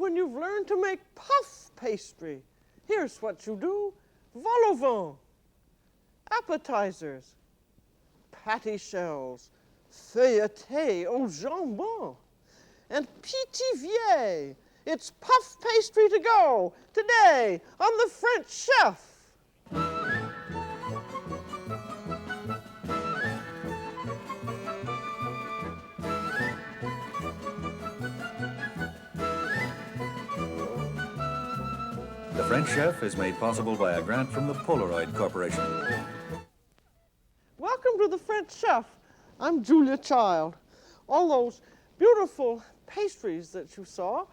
when you've learned to make puff pastry. Here's what you do. Vol au vent, appetizers, patty shells, feuilleté au jambon, and Pithiviers. It's puff pastry to go today on The French Chef. The French Chef is made possible by a grant from the Polaroid Corporation. Welcome to The French Chef. I'm Julia Child. All those beautiful pastries that you saw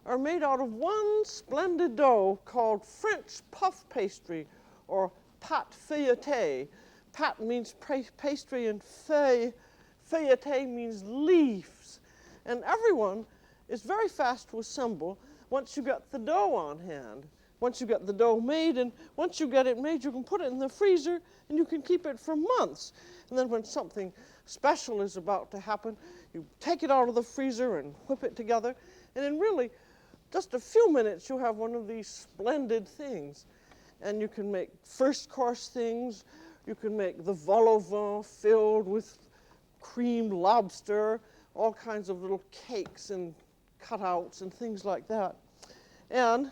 are made out of one splendid dough called French puff pastry, or pâte feuilletée. Pâte means pastry, and feuilleté means leaves. And everyone is very fast to assemble once you get the dough on hand. Once you get the dough made, and once you get it made, you can put it in the freezer and you can keep it for months. And then when something special is about to happen, you take it out of the freezer and whip it together, and in really just a few minutes you have one of these splendid things. And you can make first course things. You can make the vol au vent filled with creamed lobster, all kinds of little cakes and cutouts and things like that. And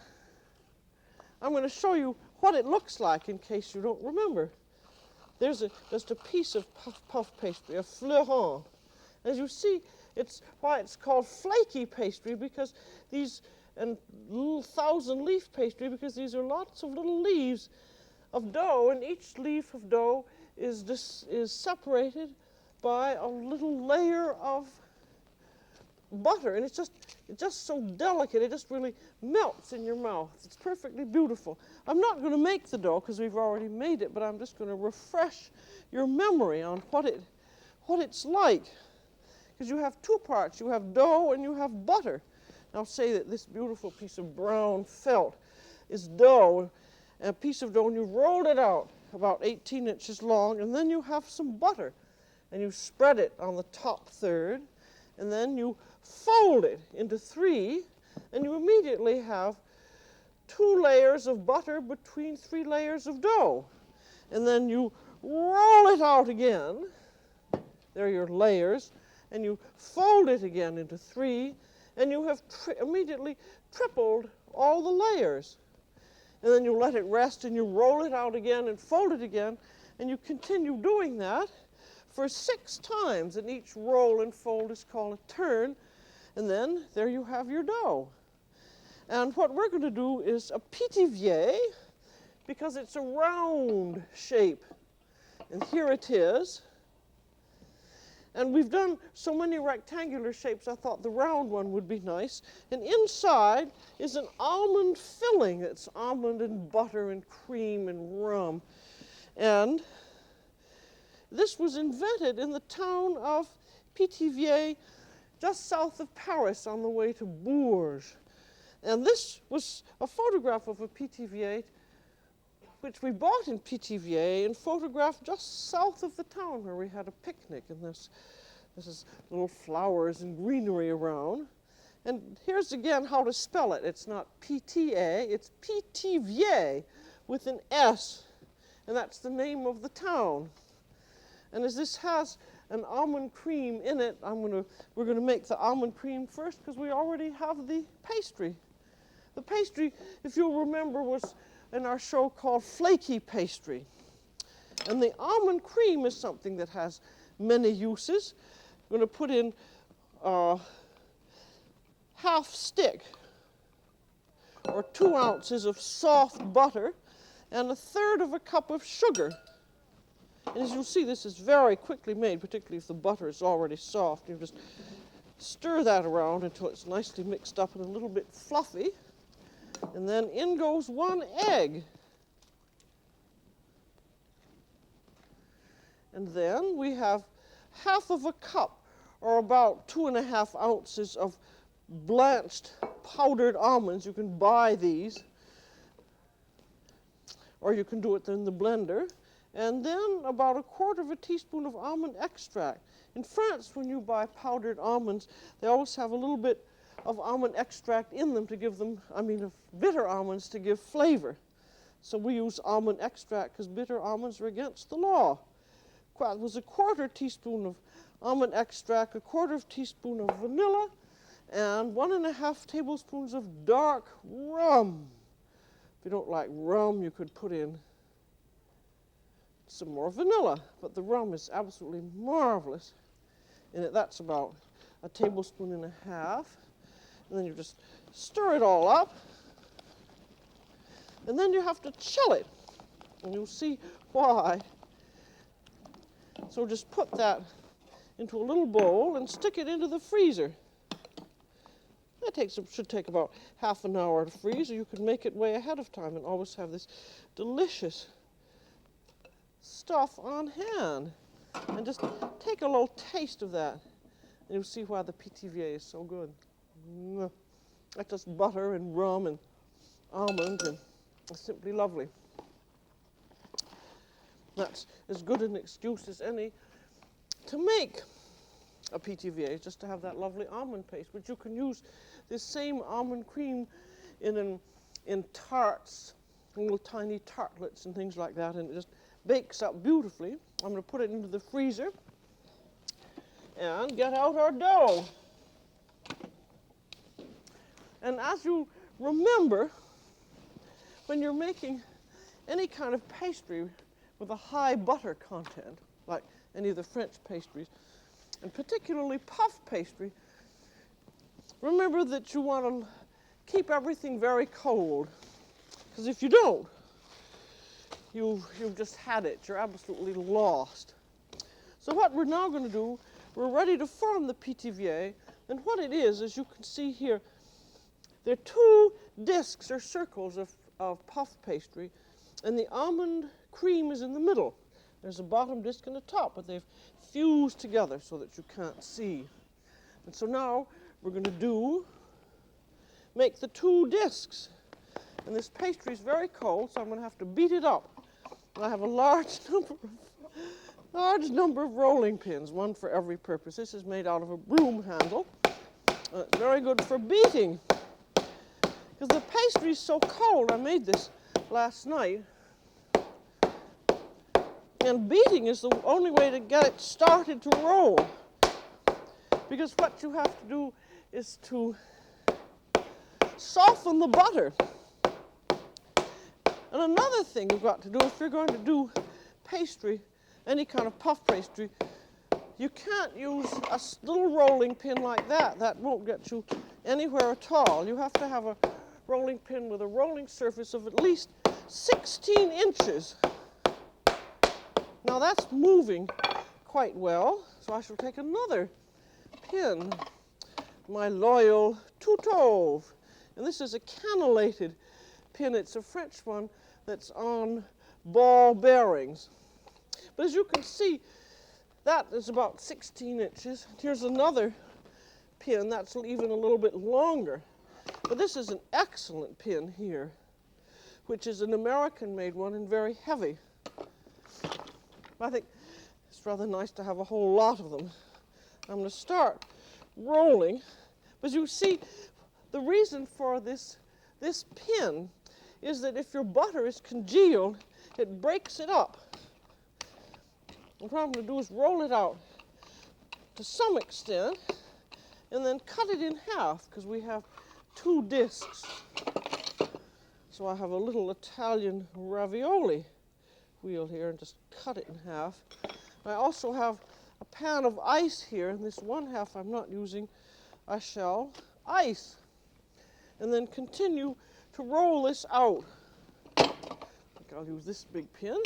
I'm going to show you what it looks like in case you don't remember. There's just a piece of puff pastry, a fleuron. As you see, it's why it's called flaky pastry, because these, and little thousand leaf pastry, because these are lots of little leaves of dough, and each leaf of dough is separated by a little layer of butter, and it's just so delicate. It just really melts in your mouth. It's perfectly beautiful. I'm not going to make the dough because we've already made it, but I'm just going to refresh your memory on what it's like. Because you have two parts. You have dough and you have butter. Now say that this beautiful piece of brown felt is dough, a piece of dough, and you rolled it out about 18 inches long, and then you have some butter, and you spread it on the top third, and then you fold it into three, and you immediately have 2 layers of butter between 3 layers of dough. And then you roll it out again. There are your layers. And you fold it again into 3, and you have immediately tripled all the layers. And then you let it rest, and you roll it out again and fold it again, and you continue doing that for 6 times, and each roll and fold is called a turn, and then there you have your dough. And what we're going to do is a Pithiviers, because it's a round shape, and here it is. And we've done so many rectangular shapes, I thought the round one would be nice. And inside is an almond filling. It's almond and butter and cream and rum. And this was invented in the town of Pithiviers, just south of Paris on the way to Bourges. And this was a photograph of a Pithiviers, which we bought in Pithiviers and photographed just south of the town where we had a picnic. And this is little flowers and greenery around. And here's again how to spell it. It's not P-T-A, it's Pithiviers with an S. And that's the name of the town. And as this has an almond cream in it, we're going to make the almond cream first because we already have the pastry. The pastry, if you'll remember, was in our show called flaky pastry. And the almond cream is something that has many uses. I'm going to put in half stick, or 2 ounces of soft butter, and 1/3 of a cup of sugar. And as you'll see, this is very quickly made, particularly if the butter is already soft. You just stir that around until it's nicely mixed up and a little bit fluffy. And then in goes 1 egg. And then we have 1/2 a cup, or about 2½ ounces of blanched powdered almonds. You can buy these, or you can do it in the blender. And then about 1/4 teaspoon of almond extract. In France, when you buy powdered almonds, they always have a little bit of almond extract in them to give them, of bitter almonds to give flavor. So we use almond extract because bitter almonds are against the law. It was a 1/4 teaspoon of almond extract, a 1/4 teaspoon of vanilla, and 1½ tablespoons of dark rum. If you don't like rum, you could put in some more vanilla, but the rum is absolutely marvelous. And that's about 1.5 tablespoons. And then you just stir it all up. And then you have to chill it. And you'll see why. So just put that into a little bowl and stick it into the freezer. That should take about half an hour to freeze, or you can make it way ahead of time and always have this delicious stuff on hand. And just take a little taste of that, and you'll see why the Pithiviers is so good. That's just butter and rum and almond, and it's simply lovely. That's as good an excuse as any to make a Pithiviers, just to have that lovely almond paste. But you can use this same almond cream in tarts, little tiny tartlets and things like that, and it just bakes up beautifully. I'm going to put it into the freezer and get out our dough. And as you remember, when you're making any kind of pastry with a high butter content, like any of the French pastries, and particularly puff pastry, remember that you want to keep everything very cold, because if you don't, you've just had it. You're absolutely lost. So what we're now going to do, we're ready to form the Pithiviers, and what it is, as you can see here, there are 2 discs or circles of puff pastry, and the almond cream is in the middle. There's a bottom disc and a top, but they've fused together so that you can't see. And so now we're going to make the 2 discs. And this pastry is very cold, so I'm going to have to beat it up. And I have a large number of rolling pins, one for every purpose. This is made out of a broom handle. It's very good for beating. Because the pastry is so cold, I made this last night. And beating is the only way to get it started to roll. Because what you have to do is to soften the butter. And another thing you've got to do, if you're going to do pastry, any kind of puff pastry, you can't use a little rolling pin like that. That won't get you anywhere at all. You have to have a rolling pin with a rolling surface of at least 16 inches. Now that's moving quite well, so I shall take another pin, my loyal Tutove. And this is a cannulated pin. It's a French one that's on ball bearings. But as you can see, that is about 16 inches. Here's another pin that's even a little bit longer. But this is an excellent pin here, which is an American-made one and very heavy. I think it's rather nice to have a whole lot of them. I'm going to start rolling. But you see, the reason for this pin is that if your butter is congealed, it breaks it up. And what I'm going to do is roll it out to some extent and then cut it in half, because we have 2 discs. So I have a little Italian ravioli wheel here and just cut it in half. I also have a pan of ice here, and this 1/2 I'm not using, I shall ice. And then continue to roll this out. I think I'll use this big pin.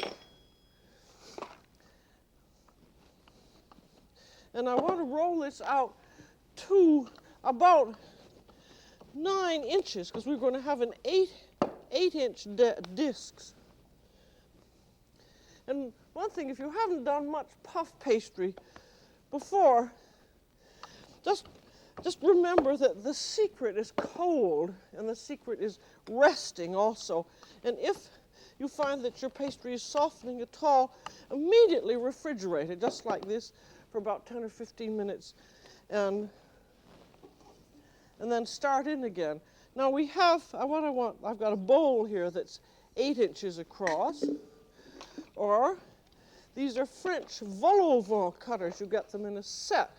And I want to roll this out to about 9 inches, because we're going to have an 8-inch discs. And one thing, if you haven't done much puff pastry before, just remember that the secret is cold, and the secret is resting also. And if you find that your pastry is softening at all, immediately refrigerate it, just like this, for about 10 or 15 minutes. And and then start in again. Now we have, I've got a bowl here that's 8 inches across, or these are French vol au vent cutters. You get them in a set,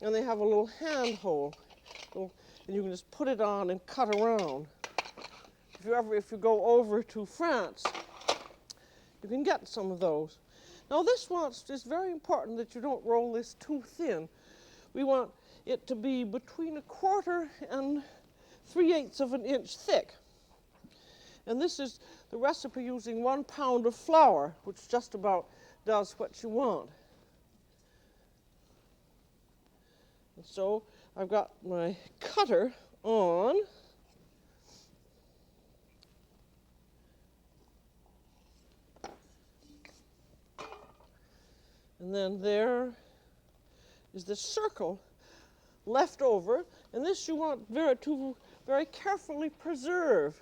and they have a little hand hole, and you can just put it on and cut around. If you go over to France, you can get some of those. Now this it's very important that you don't roll this too thin. We want it to be between 1/4 and 3/8 of an inch thick. And this is the recipe using 1 pound of flour, which just about does what you want. And so I've got my cutter on. And then there is the circle left over, and this you want to very carefully preserve.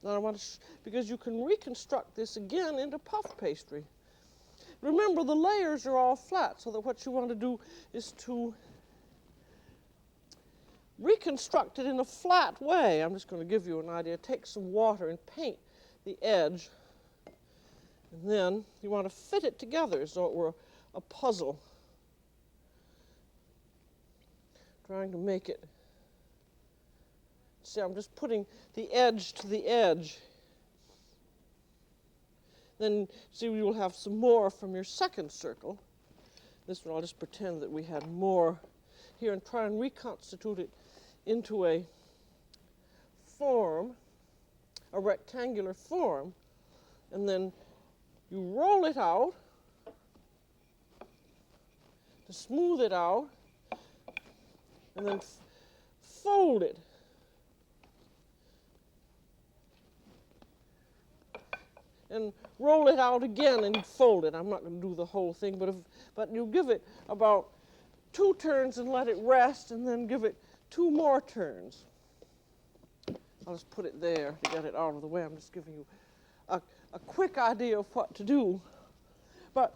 Now I want to because you can reconstruct this again into puff pastry. Remember, the layers are all flat, so that what you want to do is to reconstruct it in a flat way. I'm just going to give you an idea. Take some water and paint the edge, and then you want to fit it together as though it were a puzzle. Trying to make it. See, I'm just putting the edge to the edge. Then, see, you will have some more from your second circle. This one, I'll just pretend that we had more here and try and reconstitute it into a form, a rectangular form, and then you roll it out to smooth it out, and then fold it. And roll it out again and fold it. I'm not going to do the whole thing, but you give it about 2 turns and let it rest, and then give it 2 more turns. I'll just put it there to get it out of the way. I'm just giving you a quick idea of what to do. But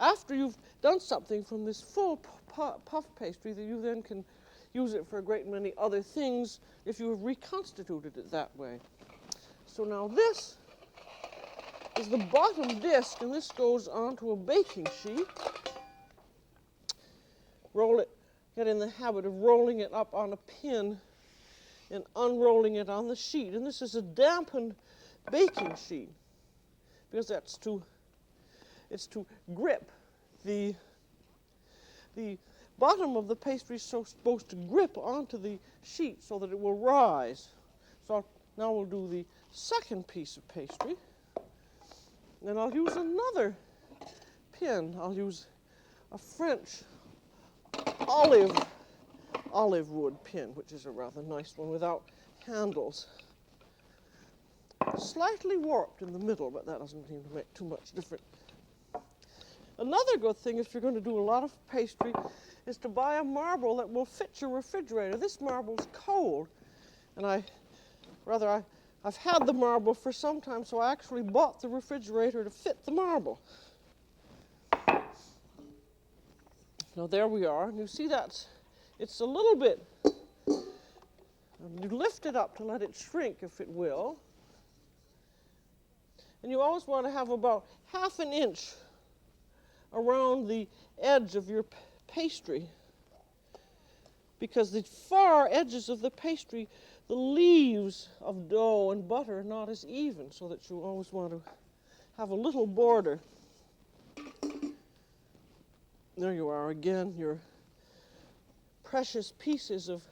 after you've done something from this full puff pastry, that you then can use it for a great many other things if you have reconstituted it that way. So now this is the bottom disc, and this goes onto a baking sheet. Roll it, get in the habit of rolling it up on a pin and unrolling it on the sheet. And this is a dampened baking sheet, because it's to grip. The bottom of the pastry is supposed to grip onto the sheet so that it will rise. So now we'll do the second piece of pastry. And I'll use another pin. I'll use a French olive wood pin, which is a rather nice one without handles. Slightly warped in the middle, but that doesn't seem to make too much difference. Another good thing if you're going to do a lot of pastry is to buy a marble that will fit your refrigerator. This marble's cold, and I've had the marble for some time, so I actually bought the refrigerator to fit the marble. Now there we are, and you see it's a little bit, you lift it up to let it shrink if it will, and you always want to have about 1/2 inch around the edge of your pastry, because the far edges of the pastry, the leaves of dough and butter are not as even, so that you always want to have a little border. There you are again, your precious pieces of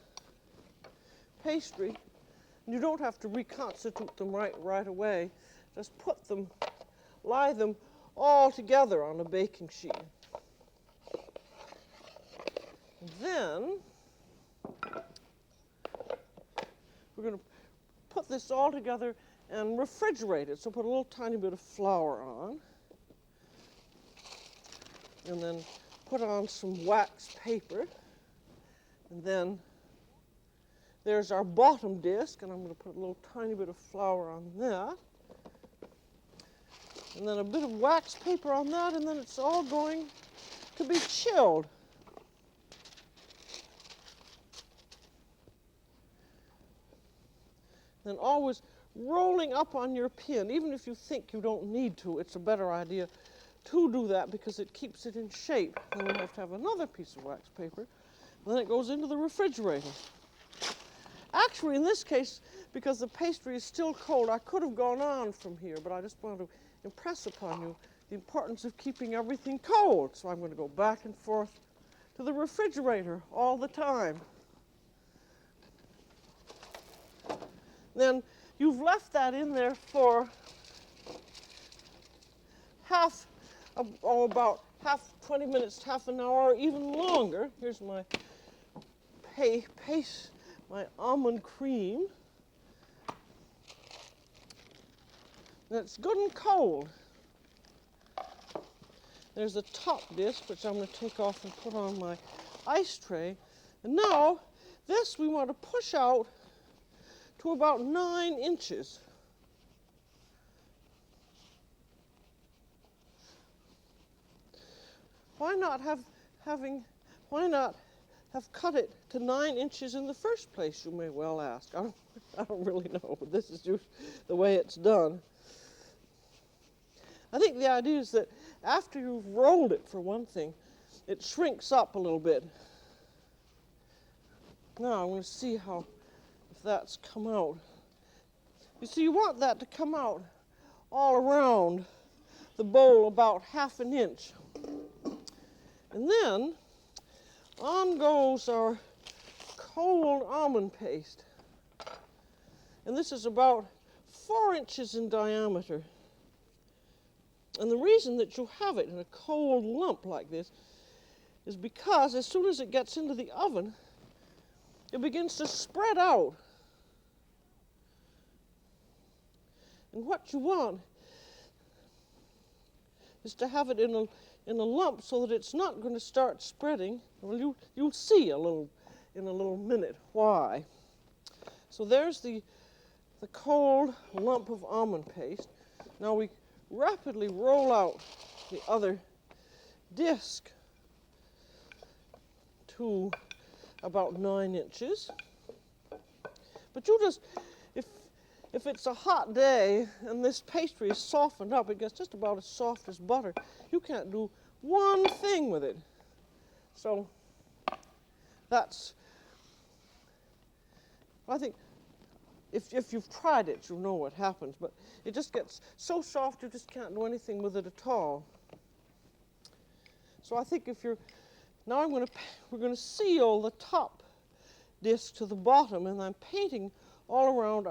pastry. You don't have to reconstitute them right away. Just lie them all together on a baking sheet. Then we're going to put this all together and refrigerate it. So put a little tiny bit of flour on, and then put on some wax paper, and then there's our bottom disc, and I'm going to put a little tiny bit of flour on that, and then a bit of wax paper on that, and then it's all going to be chilled. and always rolling up on your pin. Even if you think you don't need to, it's a better idea to do that because it keeps it in shape. Then we have to have another piece of wax paper. And then it goes into the refrigerator. Actually, in this case, because the pastry is still cold, I could have gone on from here, but I just wanted to impress upon you the importance of keeping everything cold. So I'm going to go back and forth to the refrigerator all the time. Then you've left that in there for about 20 minutes, half an hour, or even longer. Here's my my almond cream. And it's good and cold. There's the top disc, which I'm going to take off and put on my ice tray. And now, this we want to push out to about 9 inches. Why not have cut it to 9 inches in the first place, you may well ask. I don't really know, but this is just the way it's done. I think the idea is that after you've rolled it, for one thing, it shrinks up a little bit. Now I'm going to see if that's come out. You see, you want that to come out all around the bowl about 1/2 inch. And then on goes our cold almond paste. And this is about 4 inches in diameter. And the reason that you have it in a cold lump like this is because as soon as it gets into the oven, it begins to spread out. And what you want is to have it in a lump so that it's not going to start spreading. Well, you'll see in a little minute why. So there's the cold lump of almond paste. Now we rapidly roll out the other disc to about 9 inches. But you just, if it's a hot day and this pastry is softened up, it gets just about as soft as butter. You can't do one thing with it. So I think if you've tried it, you'll know what happens. But it just gets so soft you just can't do anything with it at all. So I think now we're going to seal the top disc to the bottom, and I'm painting all around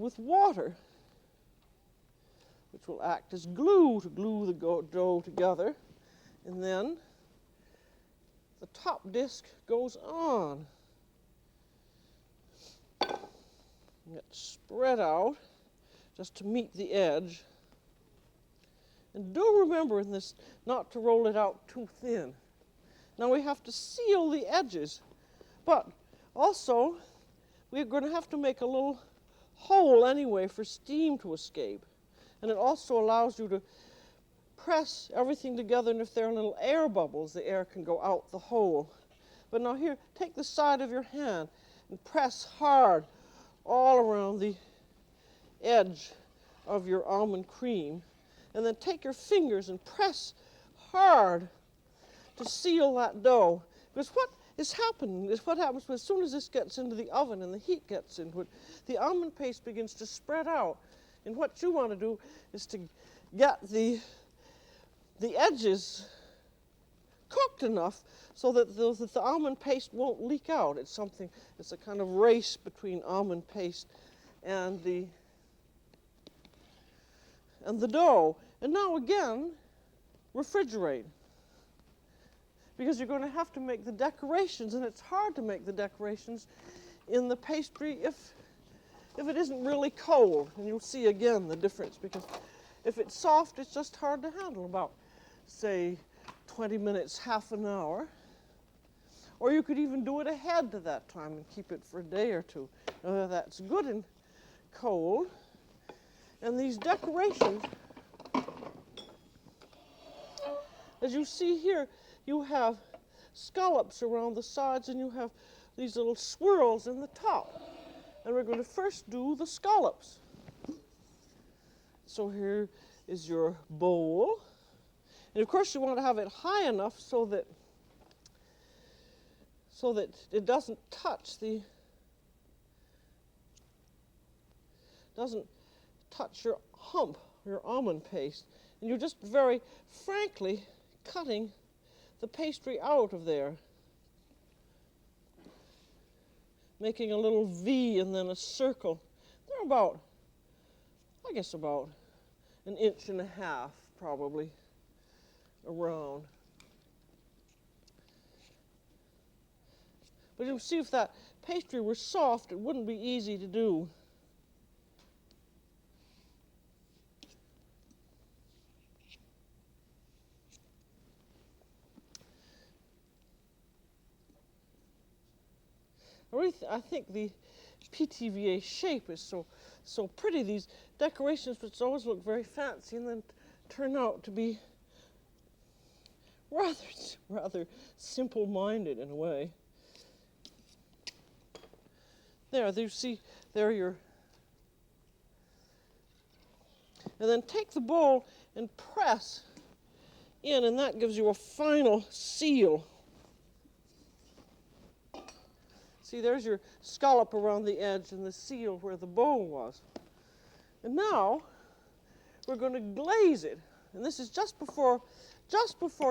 with water, which will act as glue to glue the dough together. And then the top disc goes on. It's spread out just to meet the edge. And do remember in this not to roll it out too thin. Now we have to seal the edges, but also we're going to have to make a little hole anyway for steam to escape. And it also allows you to press everything together, and if there are little air bubbles, the air can go out the hole. But now here, take the side of your hand and press hard all around the edge of your almond cream. And then take your fingers and press hard to seal that dough. Because what is happening is what happens as soon as this gets into the oven and the heat gets into it, the almond paste begins to spread out. And what you want to do is to get the edges cooked enough so that the almond paste won't leak out. It's a kind of race between almond paste and the dough. And now again, refrigerate. Because you're going to have to make the decorations, and it's hard to make the decorations in the pastry if it isn't really cold. And you'll see again the difference, because if it's soft, it's just hard to handle, about, say, 20 minutes, half an hour. Or you could even do it ahead to that time and keep it for a day or two. That's good and cold. And these decorations, as you see here, you have scallops around the sides, and you have these little swirls in the top. And we're going to first do the scallops. So here is your bowl. And of course you want to have it high enough so that it doesn't touch your hump, your almond paste. And you're just very frankly cutting the pastry out of there, making a little V and then a circle. They're about, I guess about 1.5 inches probably around. But you'll see if that pastry were soft, it wouldn't be easy to do. I think the Pithiviers shape is so pretty. These decorations, which always look very fancy, and then turn out to be rather simple-minded in a way. There you see, there you're. And then take the bowl and press in, and that gives you a final seal. See, there's your scallop around the edge and the seal where the bowl was. And now we're going to glaze it. And this is just before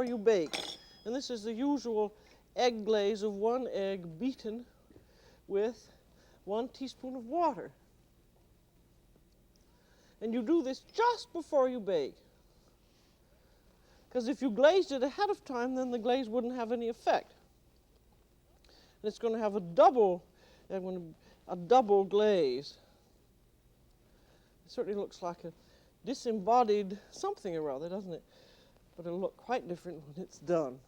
you bake. And this is the usual egg glaze of 1 egg beaten with 1 teaspoon of water. And you do this just before you bake. Because if you glazed it ahead of time, then the glaze wouldn't have any effect. And it's going to have a double glaze. It certainly looks like a disembodied something or other, doesn't it? But it'll look quite different when it's done.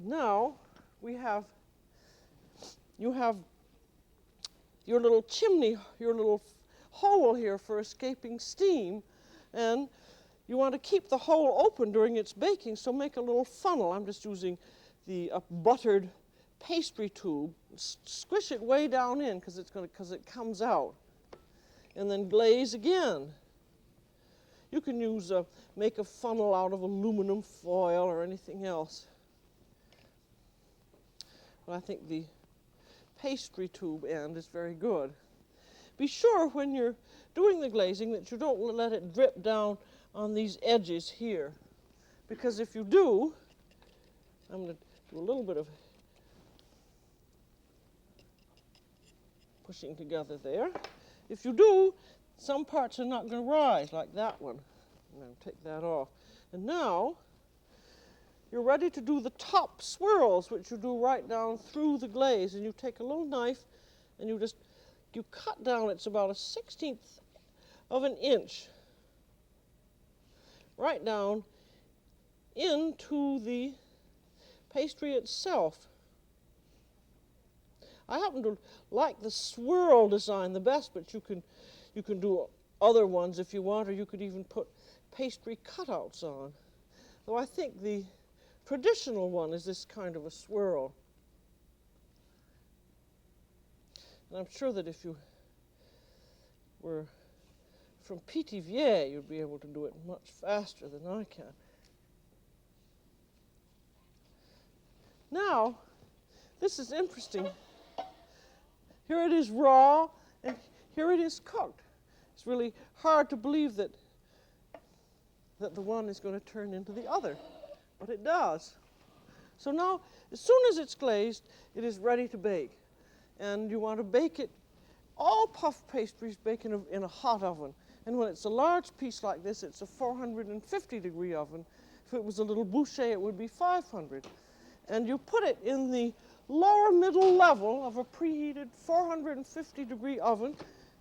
Now you have your little chimney, your little hole here for escaping steam, and you want to keep the hole open during its baking, so make a little funnel. I'm just using the buttered pastry tube. Squish it way down in because it comes out, and then glaze again. You can make a funnel out of aluminum foil or anything else. But I think the pastry tube end is very good. Be sure when you're doing the glazing that you don't let it drip down on these edges here, because if you do, I'm going to do a little bit of pushing together there. If you do, some parts are not going to rise, like that one. I'm going to take that off. And now, you're ready to do the top swirls, which you do right down through the glaze. And you take a little knife, and you cut down, it's about 1/16 of an inch, right down into the pastry itself. I happen to like the swirl design the best, but you can do other ones if you want, or you could even put pastry cutouts on. Though I think the traditional one is this kind of a swirl. And I'm sure that if you were from Pithiviers, you'd be able to do it much faster than I can. Now, this is interesting. Here it is raw, and here it is cooked. It's really hard to believe that the one is going to turn into the other, but it does. So now, as soon as it's glazed, it is ready to bake. And you want to bake it, all puff pastries bake in a hot oven. And when it's a large piece like this, it's a 450-degree oven. If it was a little bouchée, it would be 500. And you put it in the lower middle level of a preheated 450-degree oven,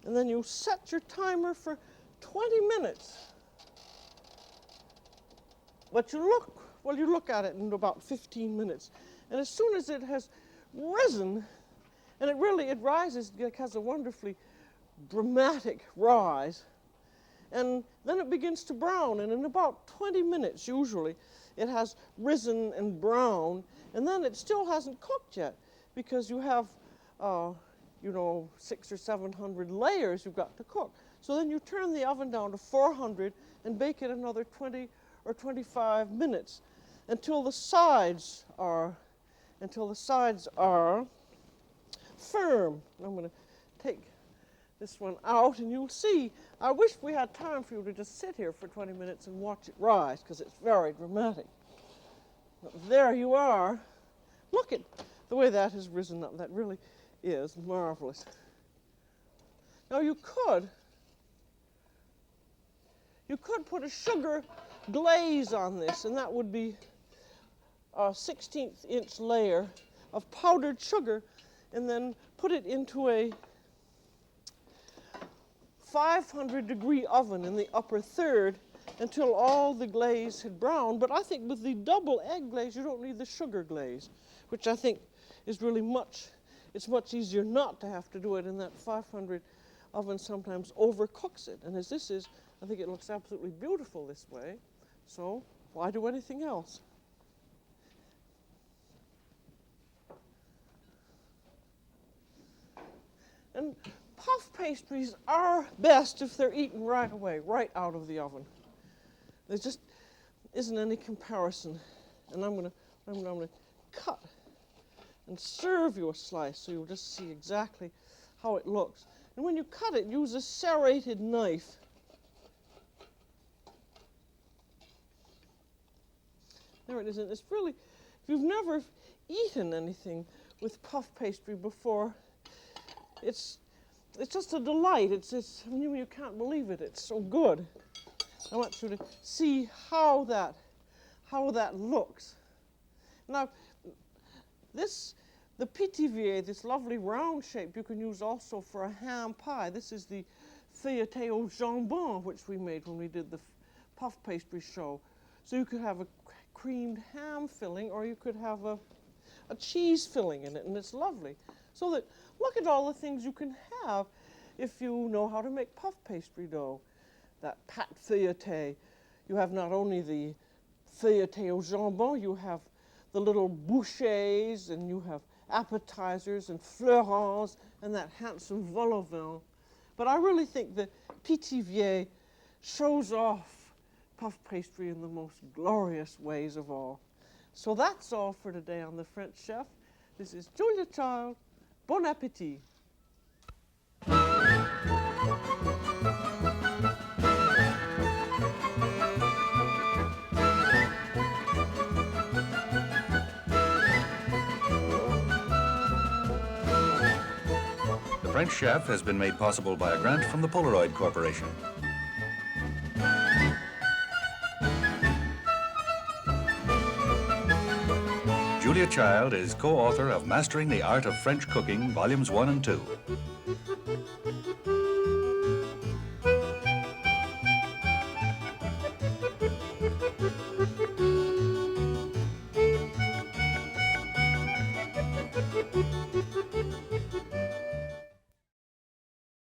and then you set your timer for 20 minutes. But you look at it in about 15 minutes. And as soon as it has risen, and it rises, it has a wonderfully dramatic rise, and then it begins to brown, and in about 20 minutes usually, it has risen and browned, and then it still hasn't cooked yet. because you have, you know, 600 or 700 layers you've got to cook. So then you turn the oven down to 400 and bake it another 20 or 25 minutes until the sides are firm. I'm going to take this one out, and you'll see. I wish we had time for you to just sit here for 20 minutes and watch it rise, because it's very dramatic. But there you are. Look at the way that has risen up. That really is marvelous. Now you could put a sugar glaze on this, and that would be a 16th inch layer of powdered sugar, and then put it into a 500-degree oven in the upper third until all the glaze had browned. But I think with the double egg glaze, you don't need the sugar glaze, which I think is really it's much easier not to have to do it in that 500 oven. Sometimes overcooks it. And as this is, I think it looks absolutely beautiful this way. So why do anything else? And puff pastries are best if they're eaten right away, right out of the oven. There just isn't any comparison. And I'm gonna cut and serve you a slice so you'll just see exactly how it looks. And when you cut it, use a serrated knife. There it is. And it's really, if you've never eaten anything with puff pastry before, it's just a delight. You can't believe it. It's so good. I want you to see how that looks. Now, the Pithiviers, this lovely round shape, you can use also for a ham pie. This is the feuilleté au jambon, which we made when we did the puff pastry show. So you could have a creamed ham filling, or you could have a cheese filling in it, and it's lovely. So that, look at all the things you can have if you know how to make puff pastry dough. That pâte feuilletée. You have not only the feuilleté au jambon, you have the little bouchées, and you have appetizers and fleurons, and that handsome vol au vent. But I really think that Pithiviers shows off puff pastry in the most glorious ways of all. So that's all for today on The French Chef. This is Julia Child. Bon appétit. The French Chef has been made possible by a grant from the Polaroid Corporation. Julia Child is co-author of Mastering the Art of French Cooking, Volumes 1 and 2.